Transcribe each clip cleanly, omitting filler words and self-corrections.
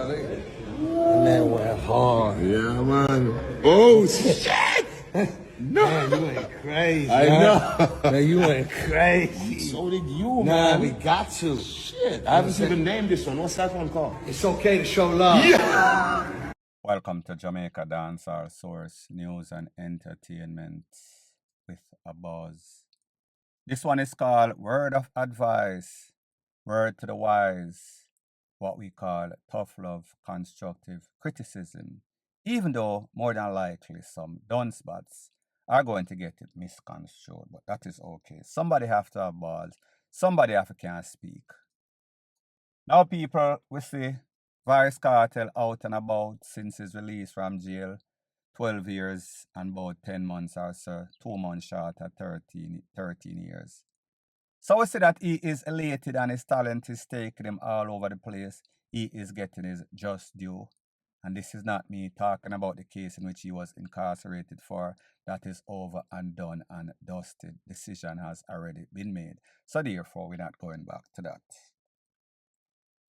And then went hard. Yeah, man. Oh, shit! No. Man, you went crazy. I know. Man, you went crazy. So did you, Nah, man. we got to. Shit. I haven't even named this one. What's that one called? It's okay to show love. Yeah. Welcome to Jamaica Dancehall Source News and Entertainment with a buzz. This one is called Word of Advice, Word to the Wise, what we call tough love, constructive criticism, even though more than likely some dunce-bats are going to get it misconstrued, but that is okay. Somebody have to have balls, somebody have to can speak. Now people, we see Vybz Kartel out and about since his release from jail, 12 years and about 10 months or so, 2 months short at 13 years. So we see that he is elated and his talent is taking him all over the place. He is getting his just due. And this is not me talking about the case in which he was incarcerated for. That is over and done and dusted. Decision has already been made. So therefore, we're not going back to that.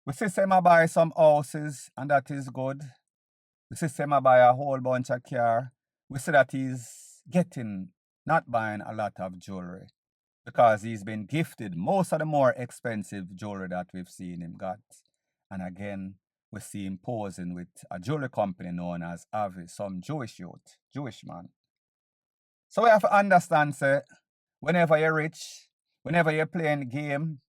We see him buy some houses, and that is good. We see him buy a whole bunch of car. We see that he's not buying a lot of jewelry, because he's been gifted most of the more expensive jewelry that we've seen him got. And again, we see him posing with a jewelry company known as Avi, some Jewish youth, Jewish man. So we have to understand, say, whenever you're rich, whenever you're playing the game,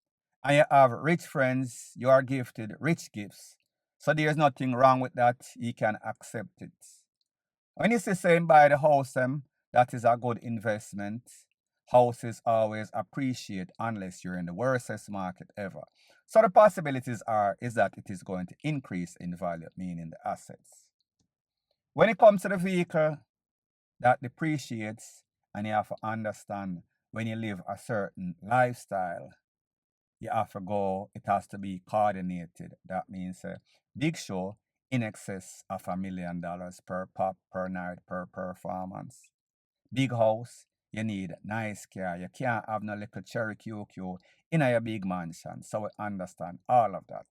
and you have rich friends, you are gifted rich gifts. So there's nothing wrong with that. He can accept it. When you see saying buy the house, that is a good investment. Houses always appreciate unless you're in the worstest market ever. So the possibilities is that it is going to increase in value, meaning the assets. When it comes to the vehicle, that depreciates, and you have to understand when you live a certain lifestyle, you have to go, it has to be coordinated. That means big show in excess of $1 million per pop, per night, per performance. Big house, you need nice car. You can't have no little cherry QQ in your big mansion. So we understand all of that.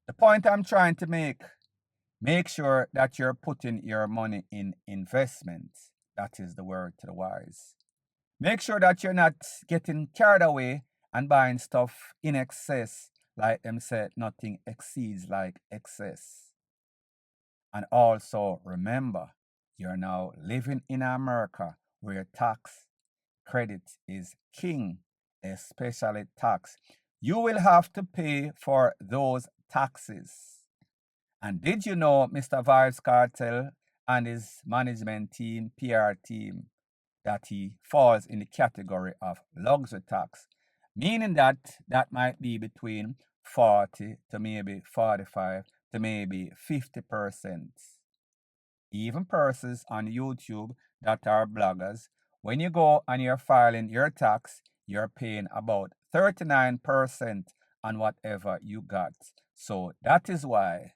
The point I'm trying to make sure that you're putting your money in investments. That is the word to the wise. Make sure that you're not getting carried away and buying stuff in excess. Like them said, nothing exceeds like excess. And also remember, you're now living in America where tax credit is king, especially tax. You will have to pay for those taxes. And did you know Mr. Vybz Kartel and his management team, PR team, that he falls in the category of luxury tax, meaning that might be between 40 to maybe 45 to maybe 50%. Even persons on YouTube that are bloggers, when you go and you're filing your tax, you're paying about 39% on whatever you got. So that is why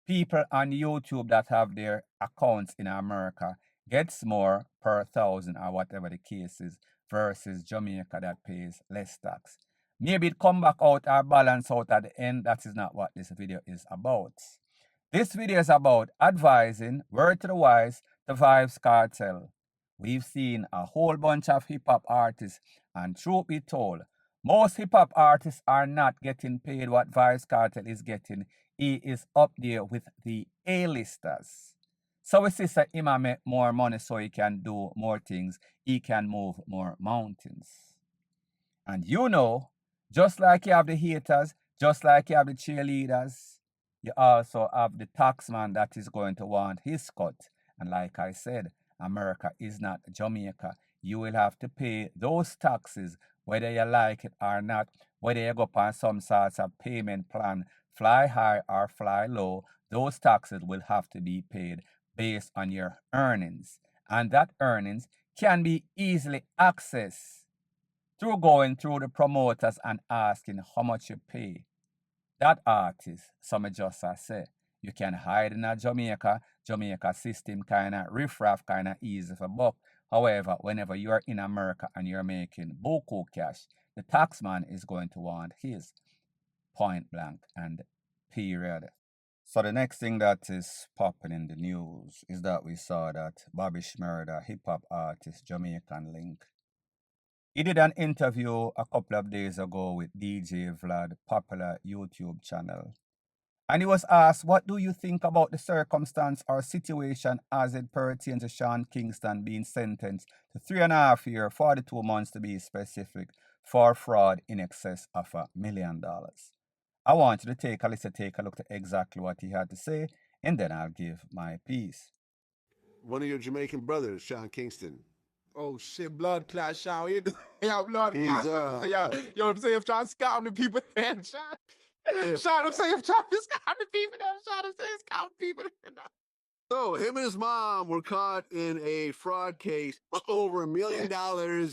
people on YouTube that have their accounts in America gets more per 1,000 or whatever the case is, versus Jamaica that pays less tax. Maybe it come back out or balance out at the end. That is not what this video is about. This video is about advising, word to the wise, the Vybz Kartel. We've seen a whole bunch of hip-hop artists, and truth be told, most hip-hop artists are not getting paid what Vybz Kartel is getting. He is up there with the A-listers. So we see that he might make more money so he can do more things. He can move more mountains. And you know, just like you have the haters, just like you have the cheerleaders, you also have the taxman that is going to want his cut. And like I said, America is not Jamaica. You will have to pay those taxes, whether you like it or not, whether you go on some sorts of payment plan, fly high or fly low, those taxes will have to be paid based on your earnings. And that earnings can be easily accessed through going through the promoters and asking how much you pay. That artist, some just say, you can hide in a Jamaica system kind of riff-raff, kind of easy for buck. However, whenever you're in America and you're making buku cash, the taxman is going to want his point blank and period. So the next thing that is popping in the news is that we saw that Bobby Shmurda, hip-hop artist, Jamaican link, he did an interview a couple of days ago with DJ Vlad, popular YouTube channel. And he was asked, what do you think about the circumstance or situation as it pertains to Sean Kingston being sentenced to 3.5 years, 42 months to be specific, for fraud in excess of $1 million? I want you to take a listen, take a look at exactly what he had to say, and then I'll give my piece. One of your Jamaican brothers, Sean Kingston. Oh shit, blood clot, Sean. You yo, blood He's clot. Yo, I'm saying, if trying to scam the people, then Sean, I'm saying, if trying to scam the people, then Sean, I'm saying, scam people. So him and his mom were caught in a fraud case over $1 million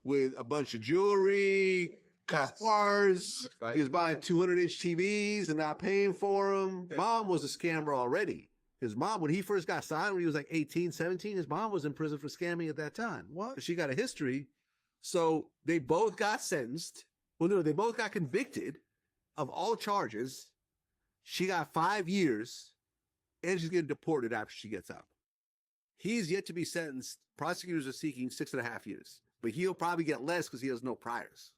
with a bunch of jewelry, cars. He was buying 200-inch TVs and not paying for them. Mom was a scammer already. His mom, when he first got signed, when he was like 18, 17, his mom was in prison for scamming at that time. What? She got a history. So they both got sentenced. Well, no, they both got convicted of all charges. She got 5 years, and she's getting deported after she gets out. He's yet to be sentenced. Prosecutors are seeking 6.5 years, but he'll probably get less because he has no priors.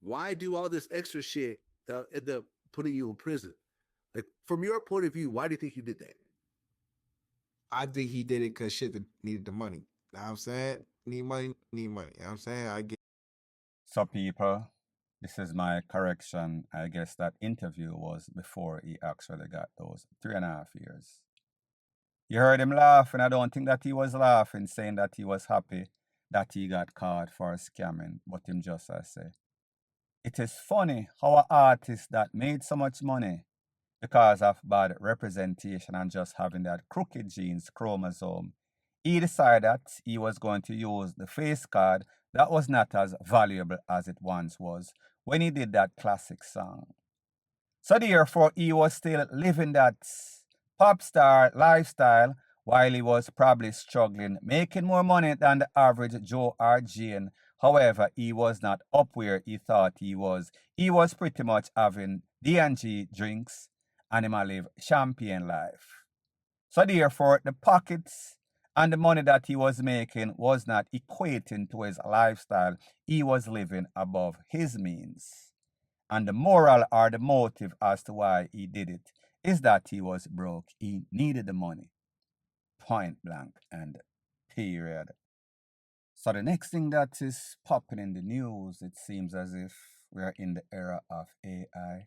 Why do all this extra shit that end up putting you in prison? Like, from your point of view, why do you think you did that? I think he did it because shit needed the money. Know what I'm saying? Need money, need money. You know what I'm saying? I get. So people, this is my correction. I guess that interview was before he actually got those 3.5 years. You heard him laughing. I don't think that he was laughing, saying that he was happy that he got caught for scamming, but him just as say, it is funny how an artist that made so much money because of bad representation and just having that crooked genes chromosome, he decided that he was going to use the face card that was not as valuable as it once was when he did that classic song. So therefore, he was still living that pop star lifestyle while he was probably struggling, making more money than the average Joe or Jane. However, he was not up where he thought he was. He was pretty much having D&G drinks and him a live champagne life. So therefore, the pockets and the money that he was making was not equating to his lifestyle. He was living above his means. And the moral or the motive as to why he did it is that he was broke. He needed the money. Point blank and period. So the next thing that is popping in the news, it seems as if we are in the era of AI.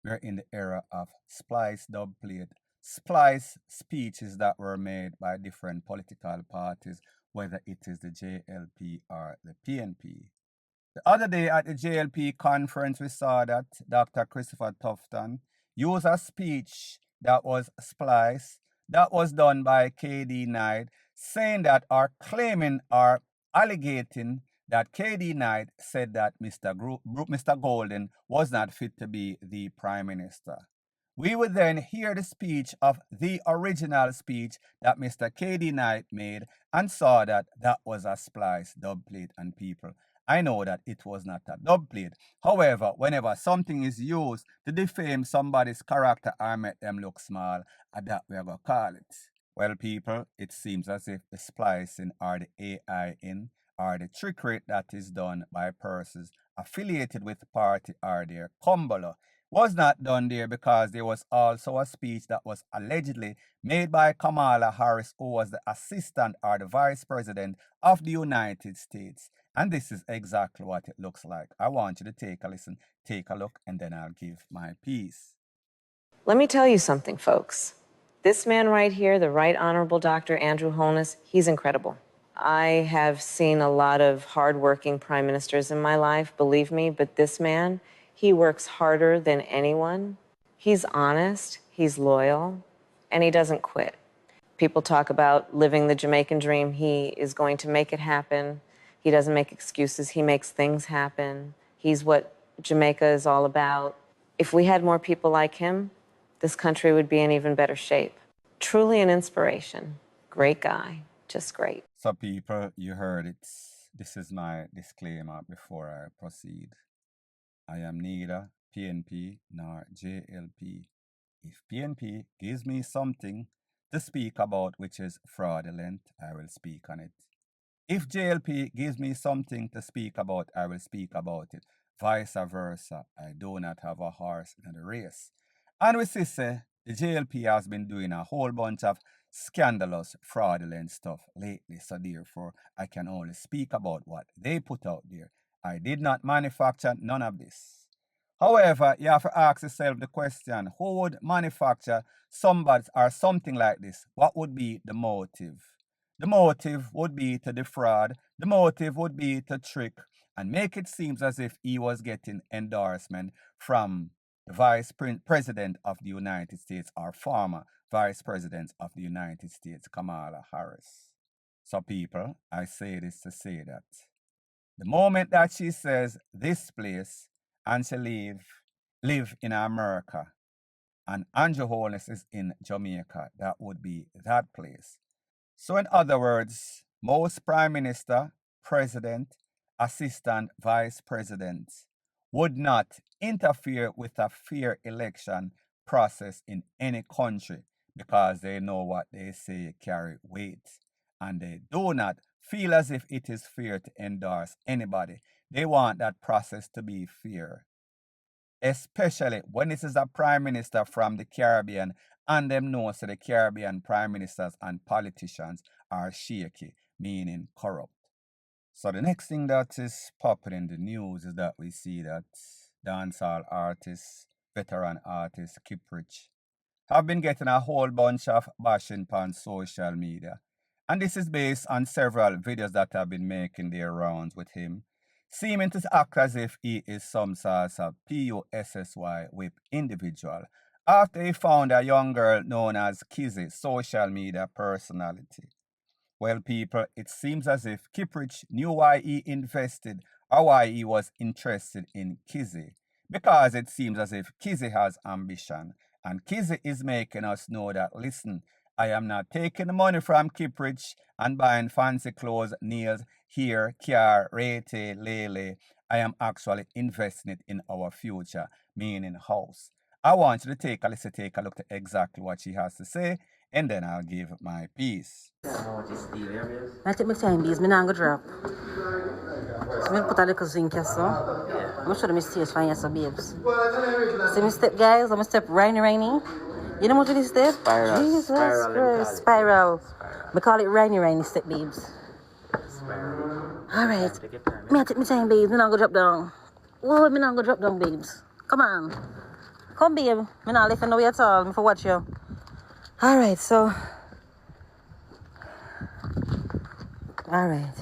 We are in the era of splice dubplate, splice speeches that were made by different political parties, whether it is the JLP or the PNP. The other day at the JLP conference, we saw that Dr. Christopher Tufton used a speech that was splice, that was done by KD Knight, saying that or claiming or alleging that KD Knight said that Mr. Golden was not fit to be the Prime Minister. We would then hear the speech of the original speech that Mr. KD Knight made and saw that that was a splice dubplate, and people, I know that it was not a dubplate. However, whenever something is used to defame somebody's character or make them look small, that we are going to call it. Well, people, it seems as if the splicing or the AI in or the trickery that is done by persons affiliated with the party or their cumberer was not done there, because there was also a speech that was allegedly made by Kamala Harris, who was the assistant or the vice president of the United States. And this is exactly what it looks like. I want you to take a listen, take a look, and then I'll give my piece. Let me tell you something, folks. This man right here, the Right Honorable Dr. Andrew Holness, he's incredible. I have seen a lot of hardworking prime ministers in my life, believe me, but this man, he works harder than anyone. He's honest, he's loyal, and he doesn't quit. People talk about living the Jamaican dream. He is going to make it happen. He doesn't make excuses, he makes things happen. He's what Jamaica is all about. If we had more people like him, this country would be in even better shape. Truly an inspiration. Great guy, just great. So people, you heard it. This is my disclaimer before I proceed. I am neither PNP nor JLP. if PNP gives me something to speak about which is fraudulent, I will speak on it. If JLP gives me something to speak about, I will speak about it. Vice versa, I do not have a horse in the race. And we see, the JLP has been doing a whole bunch of scandalous, fraudulent stuff lately, so therefore I can only speak about what they put out there. I did not manufacture none of this. However, you have to ask yourself the question, who would manufacture somebody or something like this? What would be the motive? The motive would be to defraud. The motive would be to trick and make it seem as if he was getting endorsement from the Vice President of the United States or former Vice President of the United States, Kamala Harris. So people, I say this to say that the moment that she says this place and she live in America and Andrew Holness is in Jamaica, that would be that place. So in other words, most prime minister, president, assistant vice presidents would not interfere with a fair election process in any country because they know what they say carry weight and they do not feel as if it is fair to endorse anybody. They want that process to be fair, especially when it is a prime minister from the Caribbean and them know so the Caribbean prime ministers and politicians are shaky, meaning corrupt. So the next thing that is popping in the news is that we see that dancehall artists, veteran artist Kiprich have been getting a whole bunch of bashing on social media. And this is based on several videos that have been making their rounds with him, seeming to act as if he is some sort of PUSSY whip individual after he found a young girl known as Kizy, social media personality. Well, people, it seems as if Kiprich knew why he invested or why he was interested in Kizy, because it seems as if Kizy has ambition, and Kizy is making us know that, listen, I am not taking the money from Kiprich and buying fancy clothes, nails, hair, car, rate, lele. I am actually investing it in our future, meaning house. I want you to take a look at exactly what she has to say, and then I'll give my piece. I take my time, because I'm not going to drop. So I'm put a little zinc here, so I'm going to show them my stage for you, so babes. See my step, guys? I'm going to step rainy. You know what it is, step? Spiral. Jesus Christ. Spiral. We call it rainy step, babes. Alright. Me I take my time, babes. I'm not going to drop down. Oh, I'm not going to drop down, babes. Come on. Come, babe. I'm not left no way at all. I'm for watch you. Alright, so. Alright.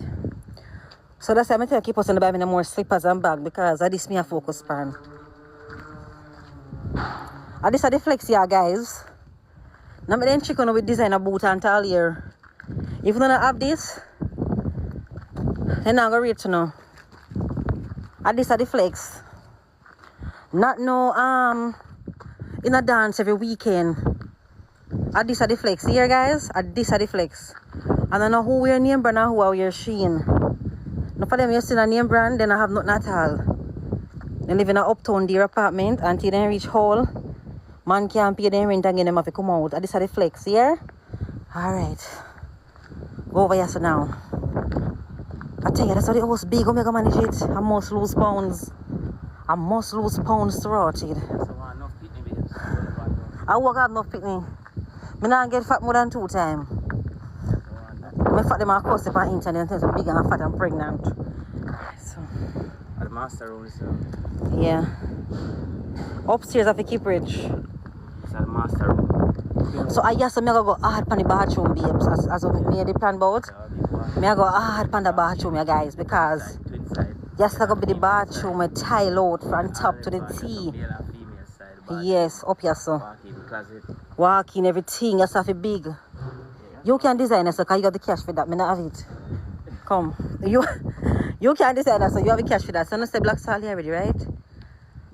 So that's why I'm going to keep us on the bag in more slippers and bag because I this me a focus pan. And this are the flex here, guys. Now I'm then chicken with designer boot and tall here. If you don't have this, then I'm going to read to know. And this are the flex. Not no in a dance every weekend. And this are the flex here, guys. And this are the flex. And I know who wear name brand and who wear Shein. Now for them you see a name brand, then I have nothing at all. They live in an uptown dear apartment until they reach hall. Man can't pay them rent and get them have to come out. And this are the flex here. Alright. Go over here so now. I tell you, that's how the house big. I'm going to manage it. I must lose pounds. I must lose pounds throughout it. I work out enough picnic. I don't get fat more than 2 times. I fat them across the internet and I'm big and fat and pregnant. So. At the master room, so. Yeah. Upstairs of the Kiprich. It's at the master room. So I guess I'm going to go hard on the bathroom, babes, as we made the plan about. I'm going to go hard on the bathroom, you guys, because yes, I'm going to be the bathroom with tile out from top to the T. Yes, up here, so. Walk in everything, yes, have a big. You can design it, so because you got the cash for that. I not have it. Come. You can design it, so you have the cash for that. So, I say black salt here already, right?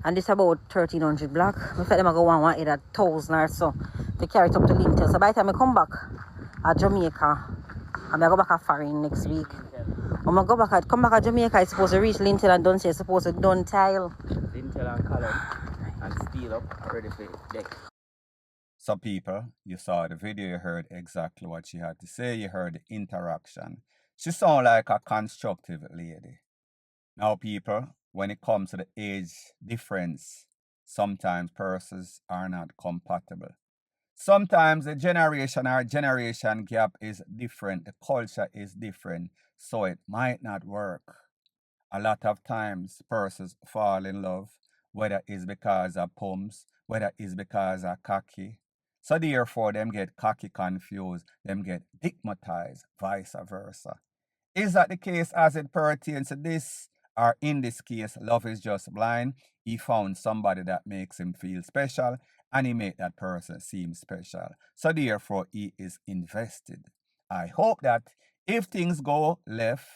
And this about 1,300 black. I feel them I go 1,000 or so to carry it up to Lintel. So, by the time I come back at Jamaica, I'm going to go back at foreign next week. I'm going to come back at Jamaica, it's supposed to reach Lintel and done, say it's supposed to done tile. Lintel and color and steel up, ready for deck. So people, you saw the video, you heard exactly what she had to say, you heard the interaction. She sounded like a constructive lady. Now people, when it comes to the age difference, sometimes persons are not compatible. Sometimes the generation gap is different, the culture is different, so it might not work. A lot of times persons fall in love, whether it's because of pumps, whether it's because of cocky. So therefore, them get cocky confused, them get stigmatized, vice versa. Is that the case as it pertains to this? Or in this case, love is just blind. He found somebody that makes him feel special and he made that person seem special. So therefore, he is invested. I hope that if things go left,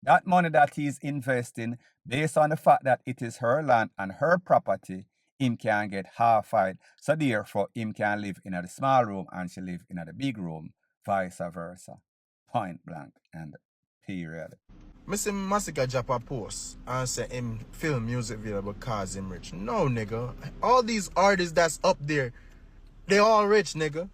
that money that he's investing, based on the fact that it is her land and her property, him can get half it. So therefore, him can live in a small room and she live in a big room, vice versa. Point blank and period. Mr. Massacre drop a post and say him film music video because him rich. No, nigga. All these artists that's up there, they all rich, nigga.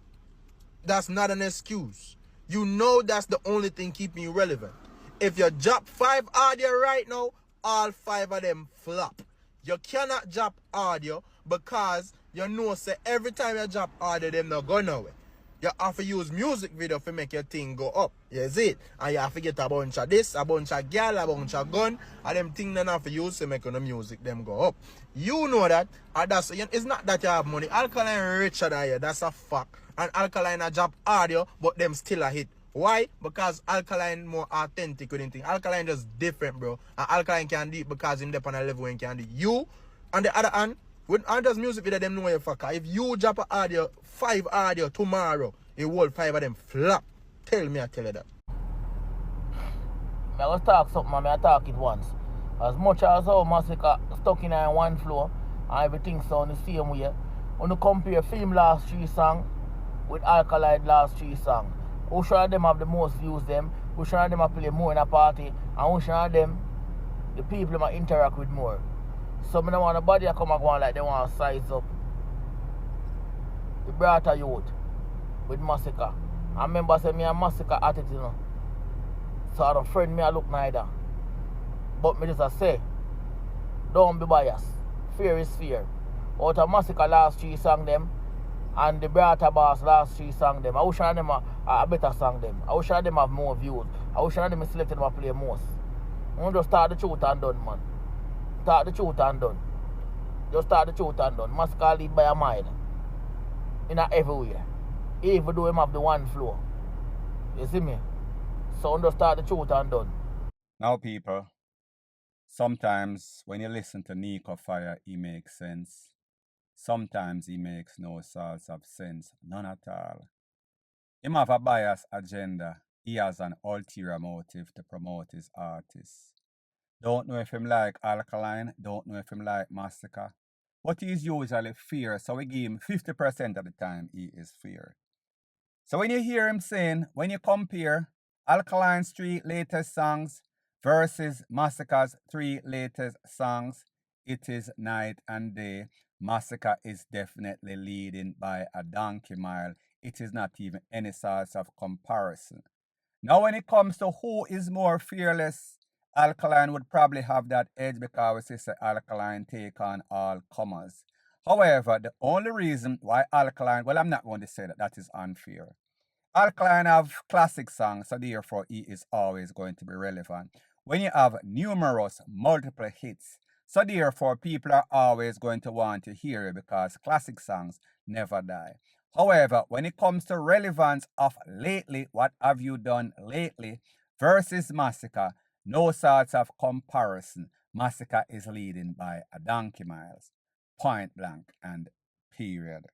That's not an excuse. You know that's the only thing keeping you relevant. If you drop 5 audio right now, all 5 of them flop. You cannot drop audio because you know say every time you drop audio, them not go nowhere. You have to use music video to make your thing go up. You see it? And you have to get a bunch of this, a bunch of girl, a bunch of gun, and them things then have to use to make the music them go up. You know that, and that's, it's not that you have money. Alkaline richer than you, that's a fact. And Alkaline a drop audio, but them still a hit. Why? Because Alkaline more authentic with anything. Alkaline just different, bro. And Alkaline can do it because him dep on a level when he can do it. You, on the other hand, when others music video, them know you fucker. If you drop a audio, 5 audio tomorrow, you hold 5 of them flop. Tell me, I tell you that. I was talk something, man. I talk it once. As much as how Massacre stuck in one floor and everything sound the same way, when you compare Film last 3 songs with Alkaline last 3 songs, which one of them have the most views them, which one of them have play more in a party, and which one of them the people might interact with more. So I don't want nobody to come and go on like they want to size up the brother youth with Massacre. I remember saying me and Massacre at it, you know. So I don't friend me I look neither. But me just a say, don't be biased. Fear is fear. Out of Massacre last 3 songs them and the brother boss last 3 songs them, I wish one of them a better song them. I wish one of them have more views. I wish one of them is selected to play most. I just start the truth and done, man. Start the truth and done. Just start the truth and done. Massacre lead by a mile. In everywhere. Even though him have the one floor. You see me? So just start the truth and done. Now people, sometimes when you listen to Nico Fire, he makes sense. Sometimes he makes no sorts of sense. None at all. Him have a biased agenda. He has an ulterior motive to promote his artists. Don't know if him like Alkaline, don't know if him like Massacre. But he is usually fair, so we give him 50% of the time he is fair. So when you hear him saying, when you compare Alkaline's 3 latest songs versus Massacre's 3 latest songs, it is night and day. Massacre is definitely leading by a donkey mile. It is not even any sort of comparison. Now when it comes to who is more fearless, Alkaline would probably have that edge because we say Alkaline take on all comers. However, the only reason why Alkaline, well, I'm not going to say that that is unfair. Alkaline have classic songs, so therefore he is always going to be relevant. When you have numerous, multiple hits, so therefore people are always going to want to hear it because classic songs never die. However, when it comes to relevance of lately, what have you done lately versus Massacre, no sorts of comparison. Massacre is leading by a donkey miles. Point blank and period.